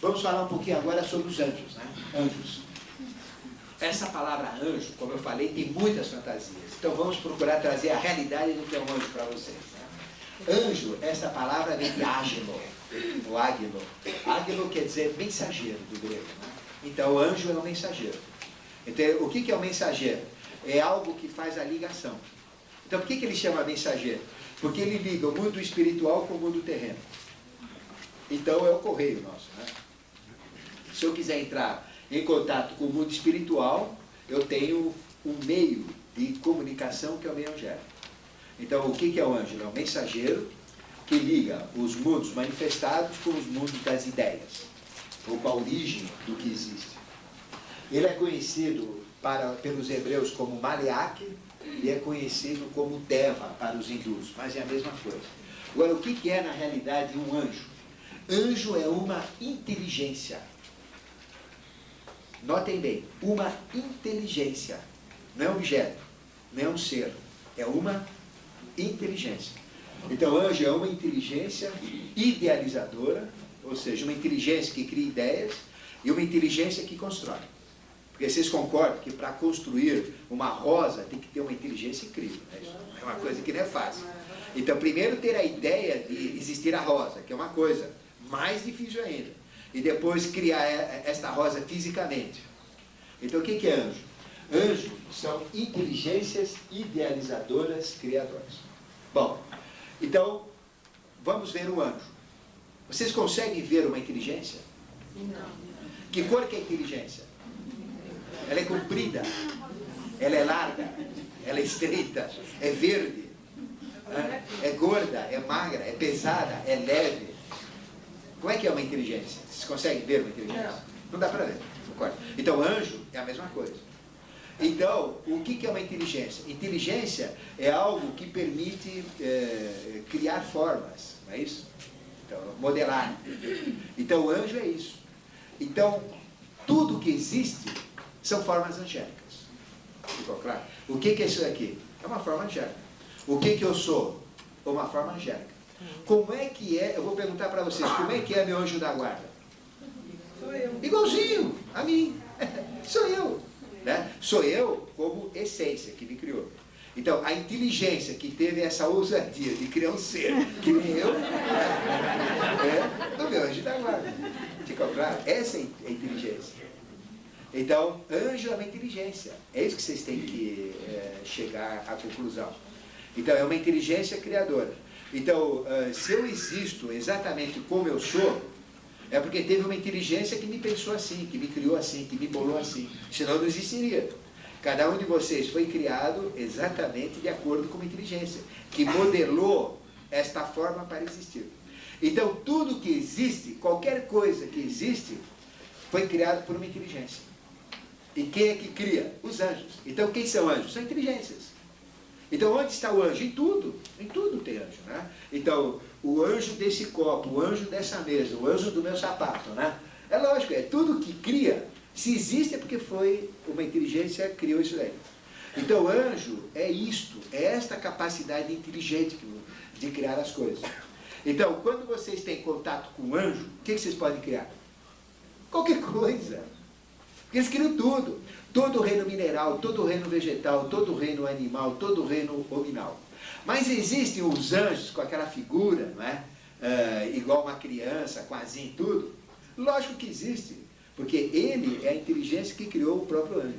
Vamos falar um pouquinho agora sobre os anjos, né? Anjos. Essa palavra anjo, como eu falei, tem muitas fantasias. Então vamos procurar trazer a realidade do que é um anjo para vocês, né? Anjo, essa palavra vem de ágelo, o águilo. Águilo quer dizer mensageiro do grego, né? Então o anjo é um mensageiro. Então o que é um mensageiro? É algo que faz a ligação. Então por que ele chama mensageiro? Porque ele liga o mundo espiritual com o mundo terreno. Então é o correio nosso, né? Se eu quiser entrar em contato com o mundo espiritual, eu tenho um meio de comunicação que é o meio angélico. Então o que é o anjo? É um mensageiro que liga os mundos manifestados com os mundos das ideias, ou com a origem do que existe. Ele é conhecido pelos hebreus como Maleak, e é conhecido como Deva para os hindus, mas é a mesma coisa. Agora, o que é na realidade um anjo? Anjo é uma inteligência. Notem bem, uma inteligência. Não é um objeto, não é um ser, é uma inteligência. Então, anjo é uma inteligência idealizadora, ou seja, uma inteligência que cria ideias e uma inteligência que constrói. Porque vocês concordam que para construir uma rosa tem que ter uma inteligência incrível, né? Isso é uma coisa que não é fácil. Então, primeiro ter a ideia de existir a rosa, que é uma coisa mais difícil ainda. E depois criar esta rosa fisicamente. Então, o que é anjo? Anjos são inteligências idealizadoras criadoras. Bom, então, vamos ver o anjo. Vocês conseguem ver uma inteligência? Não. Que cor que é a inteligência? Ela é comprida, ela é larga, ela é estreita, é verde, é gorda, é magra, é pesada, é leve. Como é que é uma inteligência? Vocês conseguem ver uma inteligência? Não dá para ver, concorda? Então, anjo é a mesma coisa. Então, o que é uma inteligência? Inteligência é algo que permite criar formas, não é isso? Então, modelar. Então, o anjo é isso. Então, tudo que existe são formas angélicas. Ficou claro? O que é isso daqui? É uma forma angélica. O que eu sou? Uma forma angélica. Como é que é, eu vou perguntar para vocês, como é que é meu anjo da guarda? Sou eu. Igualzinho a mim. Sou eu. Né? Sou eu como essência que me criou. Então, a inteligência que teve essa ousadia de criar um ser que nem eu, é o meu anjo da guarda. Ficou claro? Essa é a inteligência. Então, anjo é uma inteligência. É isso que vocês têm que chegar à conclusão. Então, é uma inteligência criadora. Então, se eu existo exatamente como eu sou, é porque teve uma inteligência que me pensou assim, que me criou assim, que me bolou assim. Senão não existiria. Cada um de vocês foi criado exatamente de acordo com uma inteligência, que modelou esta forma para existir. Então, tudo que existe, qualquer coisa que existe, foi criado por uma inteligência. E quem é que cria? Os anjos. Então, quem são anjos? São inteligências. Então, onde está o anjo? Em tudo. Em tudo tem anjo, né? Então, o anjo desse copo, o anjo dessa mesa, o anjo do meu sapato, né? É lógico, é tudo que cria. Se existe é porque foi uma inteligência que criou isso daí. Então, anjo é isto, é esta capacidade inteligente de criar as coisas. Então, quando vocês têm contato com o anjo, o que vocês podem criar? Qualquer coisa. Porque eles criam tudo. Todo o reino mineral, todo o reino vegetal, todo o reino animal, todo o reino hominal. Mas existem os anjos com aquela figura, não é? Igual uma criança, com asinha e tudo. Lógico que existe, porque ele é a inteligência que criou o próprio anjo.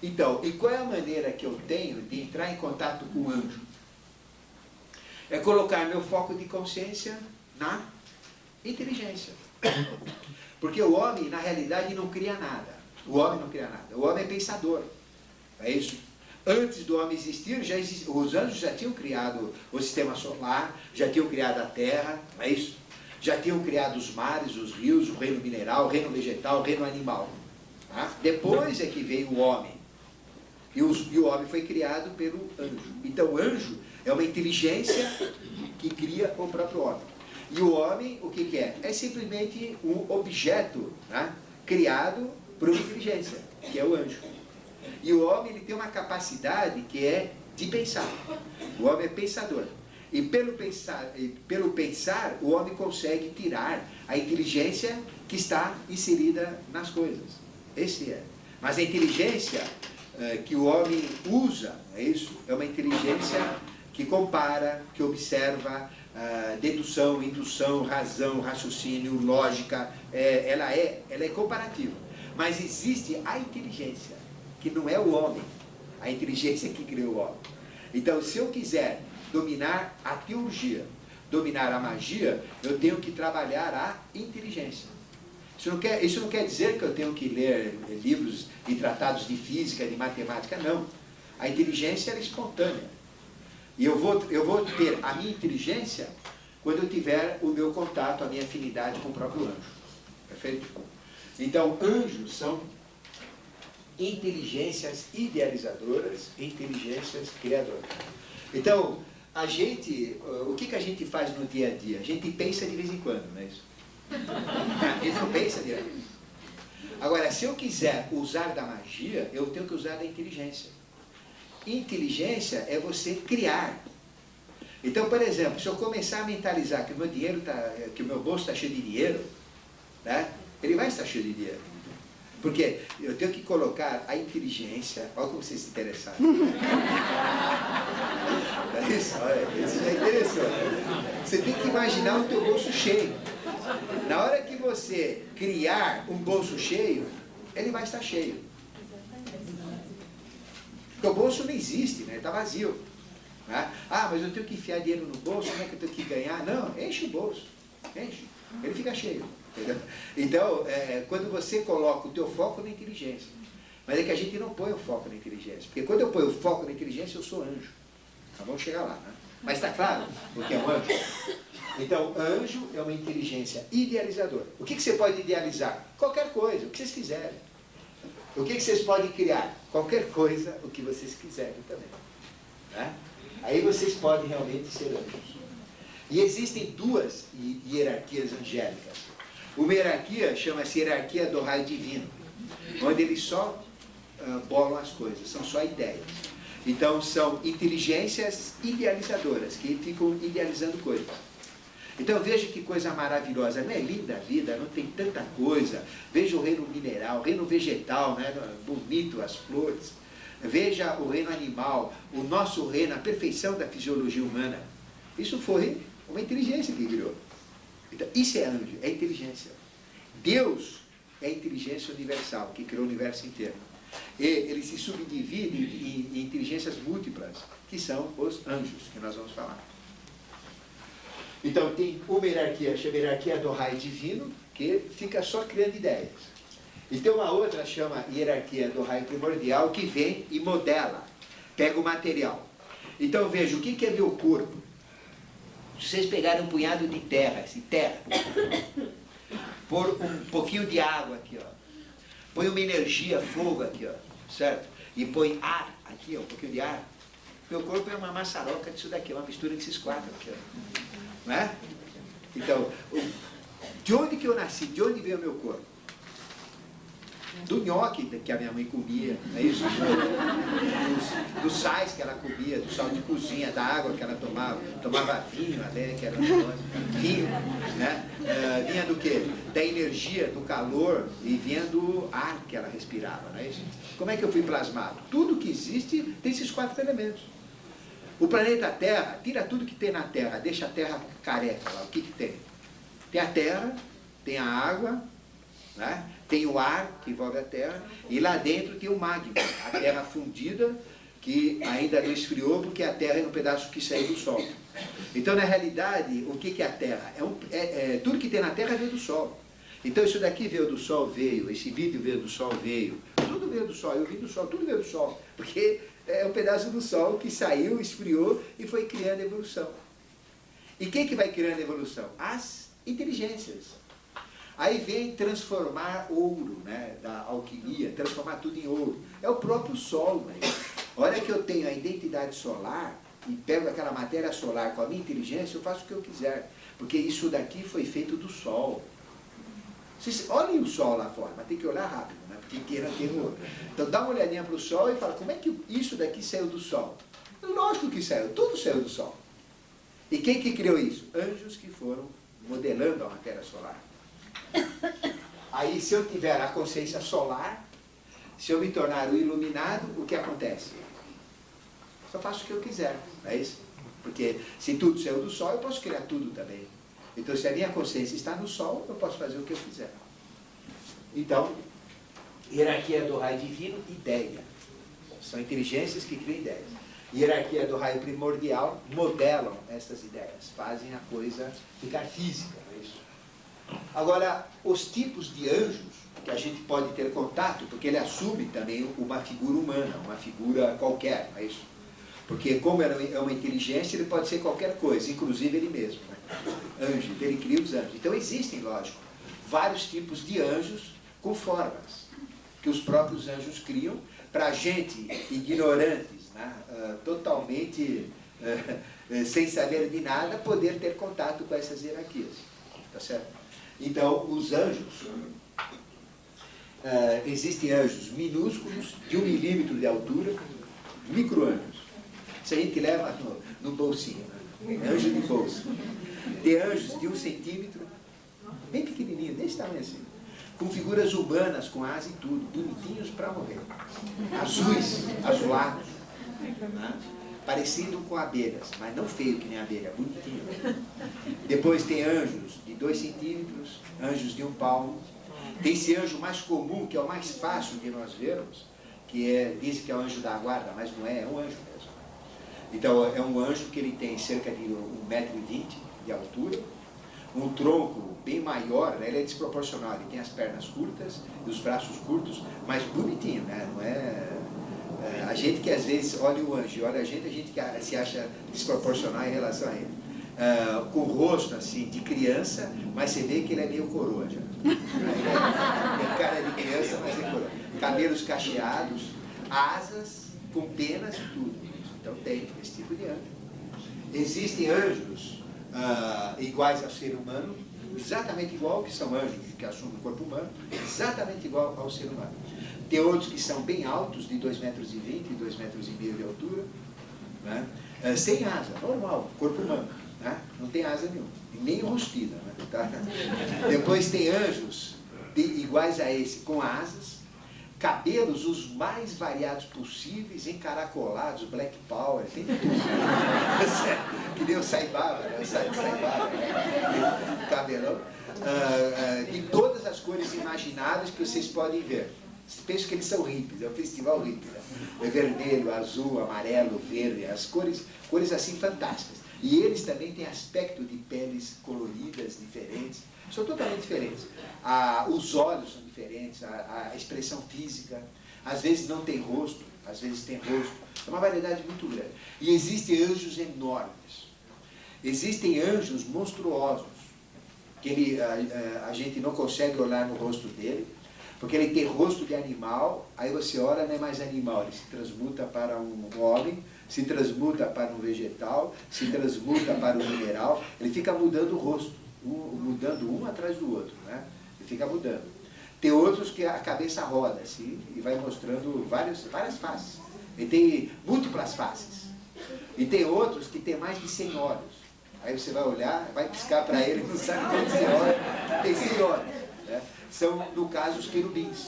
Então, e qual é a maneira que eu tenho de entrar em contato com o anjo? É colocar meu foco de consciência na inteligência. Porque o homem, na realidade, não cria nada. O homem não cria nada. O homem é pensador. É isso. Antes do homem existir, os anjos já tinham criado o sistema solar, já tinham criado a terra, não é isso? Já tinham criado os mares, os rios, o reino mineral, o reino vegetal, o reino animal. Tá? Depois é que veio o homem. E o homem foi criado pelo anjo. Então o anjo é uma inteligência que cria o próprio homem. E o homem, o que é? É simplesmente um objeto, né, criado por uma inteligência, que é o anjo. E o homem ele tem uma capacidade que é de pensar. O homem é pensador. E pelo pensar, o homem consegue tirar a inteligência que está inserida nas coisas. Esse é. Mas a inteligência que o homem usa, é isso? É uma inteligência que compara, que observa, dedução, indução, razão, raciocínio, lógica. Ela é comparativa. Mas existe a inteligência, que não é o homem. A inteligência que criou o homem. Então, se eu quiser dominar a teologia, dominar a magia, eu tenho que trabalhar a inteligência. Isso não quer dizer que eu tenho que ler livros e tratados de física, de matemática, não. A inteligência é espontânea. E eu vou ter a minha inteligência quando eu tiver o meu contato, a minha afinidade com o próprio anjo. Perfeito? Então, anjos são inteligências idealizadoras, inteligências criadoras. Então, o que a gente faz no dia a dia? A gente pensa de vez em quando, não é isso? A gente não pensa direto. Agora, se eu quiser usar da magia, eu tenho que usar da inteligência. Inteligência é você criar. Então, por exemplo, se eu começar a mentalizar que o meu dinheiro que o meu bolso está cheio de dinheiro, né? Ele vai estar cheio de dinheiro. Porque eu tenho que colocar a inteligência. Olha como vocês se interessaram. Isso já é interessante. Você tem que imaginar o teu bolso cheio. Na hora que você criar um bolso cheio, ele vai estar cheio. Porque o bolso não existe, né? Está vazio. Né? Ah, mas eu tenho que enfiar dinheiro no bolso, como é que eu tenho que ganhar? Não, enche o bolso. Enche. Ele fica cheio. Entendeu? Então, quando você coloca o teu foco na inteligência, mas é que a gente não põe o foco na inteligência, porque quando eu ponho o foco na inteligência, eu sou anjo. Então, vamos chegar lá, né? Mas está claro o que é um anjo? Então, anjo é uma inteligência idealizadora. O que você pode idealizar? Qualquer coisa, o que vocês quiserem. O que vocês podem criar? Qualquer coisa, o que vocês quiserem também. Né? Aí vocês podem realmente ser anjos. E existem duas hierarquias angélicas. Uma hierarquia chama-se hierarquia do raio divino, onde eles só bolam as coisas, são só ideias. Então são inteligências idealizadoras, que ficam idealizando coisas. Então veja que coisa maravilhosa, não é linda a vida, não tem tanta coisa. Veja o reino mineral, o reino vegetal, né? Bonito as flores. Veja o reino animal, o nosso reino, a perfeição da fisiologia humana. Isso foi uma inteligência que criou. Então, isso é anjo, é inteligência. Deus é a inteligência universal, que criou o universo inteiro. E ele se subdivide em inteligências múltiplas, que são os anjos, que nós vamos falar. Então, tem uma hierarquia, chama hierarquia do raio divino, que fica só criando ideias. E tem uma outra, chama hierarquia do raio primordial, que vem e modela, pega o material. Então, veja, o que é meu corpo? Se vocês pegarem um punhado de terra, assim, terra, pôr um pouquinho de água aqui, ó, põe uma energia, fogo aqui, ó, certo? E põe ar aqui, ó, um pouquinho de ar. Meu corpo é uma maçaroca disso daqui, uma mistura desses quatro aqui, ó. Não é? Então, de onde que eu nasci? De onde veio o meu corpo? Do nhoque que a minha mãe comia, não é isso? Dos sais que ela comia, do sal de cozinha, da água que ela tomava vinho até, que era vinho, né? Vinha do quê? Da energia, do calor, e vinha do ar que ela respirava, não é isso? Como é que eu fui plasmado? Tudo que existe tem esses quatro elementos. O planeta Terra, tira tudo que tem na Terra, deixa a Terra careca lá, o que tem? Tem a Terra, tem a água, né? Tem o ar que envolve a Terra, e lá dentro tem o magma, a Terra fundida, que ainda não esfriou, porque a Terra é um pedaço que saiu do Sol. Então, na realidade, o que é a Terra? Tudo que tem na Terra veio do Sol. Então, isso daqui veio do Sol, veio, esse vídeo veio do Sol, veio, tudo veio do Sol, eu vim do Sol, tudo veio do Sol, porque é um pedaço do Sol que saiu, esfriou e foi criando a evolução. E quem que vai criando a evolução? As inteligências. Aí vem transformar ouro, né, da alquimia, transformar tudo em ouro. É o próprio Sol. Né? Olha que eu tenho a identidade solar e pego aquela matéria solar com a minha inteligência, eu faço o que eu quiser. Porque isso daqui foi feito do Sol. Vocês olhem o Sol lá fora, mas tem que olhar rápido, né? Porque queira ter outro. Então dá uma olhadinha para o Sol e fala, como é que isso daqui saiu do Sol? Lógico que saiu, tudo saiu do Sol. E quem que criou isso? Anjos que foram modelando a matéria solar. Aí, se eu tiver a consciência solar, se eu me tornar o iluminado, o que acontece? Só faço o que eu quiser, não é isso? Porque se tudo saiu do Sol, eu posso criar tudo também. Então, se a minha consciência está no Sol, eu posso fazer o que eu quiser. Então, hierarquia do raio divino, ideia. São inteligências que criam ideias. Hierarquia do raio primordial, modelam essas ideias, fazem a coisa ficar física, não é isso? Agora, os tipos de anjos que a gente pode ter contato, porque ele assume também uma figura humana, uma figura qualquer, não é isso? Porque como é uma inteligência, ele pode ser qualquer coisa, inclusive ele mesmo, né? Anjo, ele cria os anjos. Então existem, lógico, vários tipos de anjos com formas, que os próprios anjos criam, para gente ignorantes, né? Totalmente sem saber de nada, poder ter contato com essas hierarquias. Tá certo? Então, os anjos, existem anjos minúsculos, de 1 milímetro de altura, micro-anjos. Isso a gente leva no bolsinho, né? Anjo de bolso. Tem anjos de 1 centímetro, bem pequenininho, desse tamanho assim, com figuras humanas, com asa e tudo, bonitinhos para morrer. Azuis, azulados, né? Parecido com abelhas, mas não feio que nem abelha, bonitinho. Depois tem anjos de 2 centímetros, anjos de 1 palmo. Tem esse anjo mais comum, que é o mais fácil de nós vermos, que dizem que é o anjo da guarda, mas não é, é um anjo mesmo. Então, é um anjo que ele tem cerca de 1,20 m de altura, um tronco bem maior, né? Ele é desproporcional, ele tem as pernas curtas e os braços curtos, mas bonitinho, né? Não é... a gente que às vezes olha o anjo e olha a gente que se acha desproporcional em relação a ele. Com o rosto assim, de criança, mas você vê que ele é meio coroa já. Tem cara de criança, mas é coroa. Cabelos cacheados, asas com penas e tudo. Então tem esse tipo de anjo. Existem anjos iguais ao ser humano, exatamente igual, que são anjos que assumem o corpo humano, exatamente igual ao ser humano. Tem outros que são bem altos, de 2,20 m e 2,5 m de altura, né? Sem asa, normal, corpo humano, né? Não tem asa nenhuma, nem rostida, né? Tá? Depois tem anjos iguais a esse, com asas, cabelos os mais variados possíveis, encaracolados, black power, tem tudo. Que nem o Saibaba, né? O Saibaba, né? Cabelão. De todas as cores imagináveis que vocês podem ver. Penso que eles são hippies, é o festival hippie, né? É vermelho, azul, amarelo, verde, as cores assim fantásticas. E eles também têm aspecto de peles coloridas, diferentes, são totalmente diferentes. Os olhos são diferentes, a expressão física, às vezes não tem rosto, às vezes tem rosto, é uma variedade muito grande. E existem anjos enormes, existem anjos monstruosos, que a gente não consegue olhar no rosto dele, porque ele tem rosto de animal, aí você olha, não é mais animal, ele se transmuta para um homem, se transmuta para um vegetal, se transmuta para um mineral, ele fica mudando o rosto, mudando um atrás do outro, né? Ele fica mudando. Tem outros que a cabeça roda assim, e vai mostrando várias faces. Ele tem múltiplas faces. E tem outros que tem mais de 100 olhos. Aí você vai olhar, vai piscar para ele, não sabe quantos olhos, tem 100 olhos, né? São, no caso, os querubins.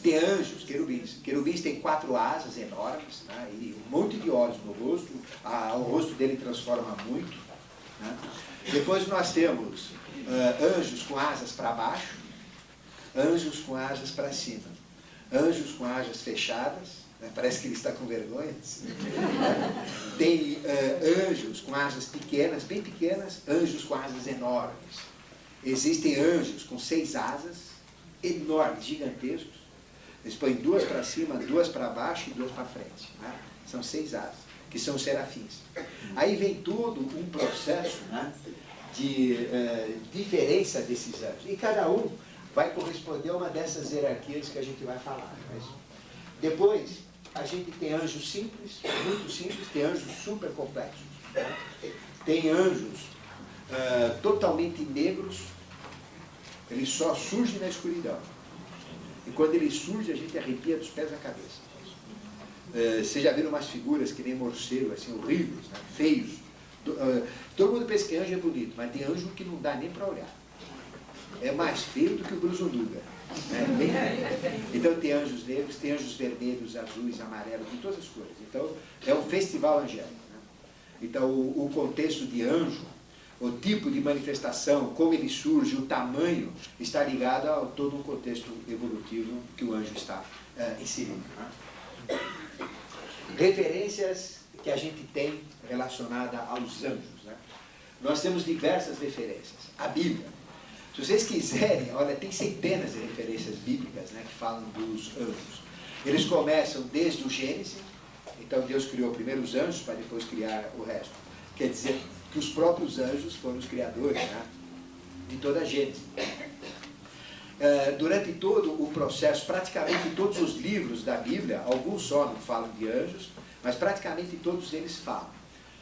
Tem anjos, querubins. Querubins têm 4 asas enormes, né? E um monte de olhos no rosto. O rosto dele transforma muito, né? Depois nós temos anjos com asas para baixo, anjos com asas para cima, anjos com asas fechadas, né? Parece que ele está com vergonha. Tem anjos com asas pequenas, bem pequenas, anjos com asas enormes. Existem anjos com 6 asas, enormes, gigantescos. Eles põem 2 para cima, 2 para baixo e 2 para frente, né? São 6 asas, que são serafins. Aí vem todo um processo, né, de diferença desses anjos. E cada um vai corresponder a uma dessas hierarquias que a gente vai falar. Mas depois, a gente tem anjos simples, muito simples, tem anjos super complexos, né? Tem anjos totalmente negros, ele só surge na escuridão. E quando ele surge, a gente arrepia dos pés à cabeça. Vocês já viram umas figuras que nem morcego, assim, horríveis, né? Feios, Todo mundo pensa que anjo é bonito, mas tem anjo que não dá nem para olhar. É mais feio do que o Brusunduga. Bem feio. Então tem anjos negros, tem anjos vermelhos, azuis, amarelos, de todas as cores. Então é um festival angélico. Né? Então o contexto de anjo, o tipo de manifestação, como ele surge, o tamanho, está ligado a todo um contexto evolutivo que o anjo está inserido. Né? Referências que a gente tem relacionada aos anjos. Né? Nós temos diversas referências. A Bíblia. Se vocês quiserem, olha, tem centenas de referências bíblicas, né, que falam dos anjos. Eles começam desde o Gênesis, então Deus criou primeiro os anjos para depois criar o resto. Quer dizer que os próprios anjos foram os criadores, né, de toda a Gênesis. Durante todo o processo, praticamente todos os livros da Bíblia, alguns só não falam de anjos, mas praticamente todos eles falam.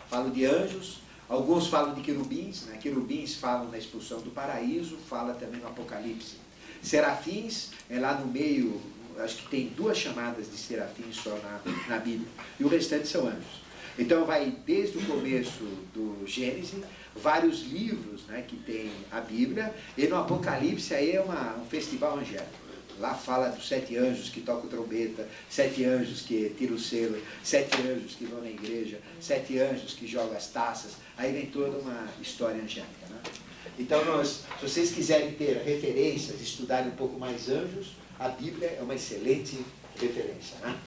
Falam de anjos. Alguns falam de querubins, né? Querubins falam na expulsão do paraíso, fala também no Apocalipse. Serafins, lá no meio, acho que tem 2 chamadas de serafins só na Bíblia, e o restante são anjos. Então vai desde o começo do Gênesis, vários livros, né, que tem a Bíblia, e no Apocalipse aí é um festival angélico. Lá fala dos 7 anjos que tocam trombeta, 7 anjos que tiram o selo, 7 anjos que vão na igreja, 7 anjos que jogam as taças. Aí vem toda uma história angélica. Né? Então, se vocês quiserem ter referências, estudarem um pouco mais anjos, a Bíblia é uma excelente referência. Né?